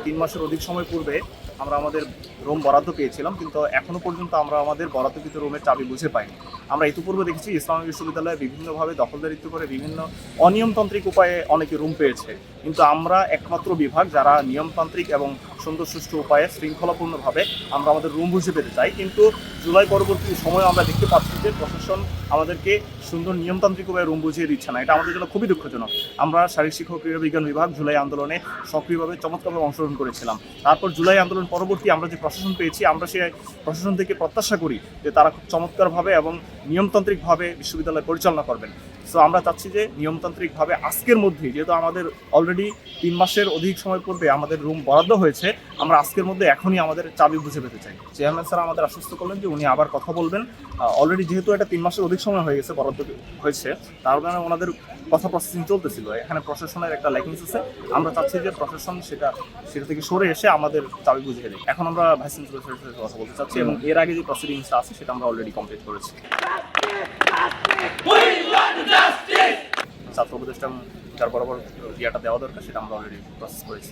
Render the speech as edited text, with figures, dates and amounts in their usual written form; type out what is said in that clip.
3 মাসের অধিক সময় পূর্বে আমরা আমাদের রুম বরাদ্দ পেয়েছিলাম, কিন্তু এখনো পর্যন্ত আমরা আমাদের বরাদ্দকৃত রুমের চাবি বুঝে পাইনি। আমরা ইতিপূর্বে দেখেছি ইসলামী বিশ্ববিদ্যালয়ে বিভিন্নভাবে দখলদারিত্ব করে বিভিন্ন অনিয়মতান্ত্রিক উপায়ে অনেকে রুম পেয়েছে, কিন্তু আমরা একমাত্র বিভাগ যারা নিয়মতান্ত্রিক এবং সুন্দর সুষ্ঠু উপায়ে শৃঙ্খলাপূর্ণভাবে আমরা আমাদের রুম বুঝে পেতে চাই। কিন্তু জুলাই পরবর্তী সময় আমরা দেখতে পাচ্ছি যে প্রশাসন আমাদেরকে সুন্দর নিয়মতান্ত্রিক উপায়ে রুম বুঝিয়ে দিচ্ছে না। এটা আমাদের জন্য খুবই দুঃখজনক। আমরা শারীরিক শিক্ষা ও ক্রীড়া বিজ্ঞান বিভাগ জুলাই আন্দোলনে সক্রিয়ভাবে চমৎকারভাবে অংশগ্রহণ করেছিলাম। তারপর জুলাই আন্দোলন পরবর্তী আমরা যে প্রশাসন পেয়েছি, আমরা সেই প্রশাসন থেকে প্রত্যাশা করি যে তারা খুব চমৎকারভাবে এবং নিয়মতান্ত্রিকভাবে বিশ্ববিদ্যালয় পরিচালনা করবেন। সো আমরা চাচ্ছি যে নিয়মতান্ত্রিকভাবে আজকের মধ্যেই, যেহেতু আমাদের অলরেডি 3 মাসের অধিক সময় পূর্বে আমাদের রুম বরাদ্দ হয়েছে, আমরা আজকের মধ্যে এখনই আমাদের চাবি বুঝে পেতে চাই। চেয়ারম্যান স্যার আমাদের আশ্বস্ত করলেন যে উনি আবার কথা বলবেন। অলরেডি যেহেতু এটা 3 মাসের অধিক সময় হয়ে গেছে, বরাদ্দ হয়েছে, তার কারণে ওনাদের কথা প্রসেসিং চলতেছিল। এখানে প্রশাসনের একটা ল্যাকিংস আছে। আমরা চাচ্ছি যে প্রশাসন সেটা থেকে সরে এসে আমাদের চাবি বুঝিয়ে দেয়। এখন আমরা ভাইস চ্যান্সেলরের সাথে কথা বলতে চাচ্ছি এবং এর আগে যে প্রসিডিংসটা আছে সেটা আমরা অলরেডি কমপ্লিট করেছি। ছাত্র উপদেষ্টা এবং যার বরাবর ইয়াটা দেওয়া দরকার সেটা আমরা অলরেডি প্রসেস করেছি।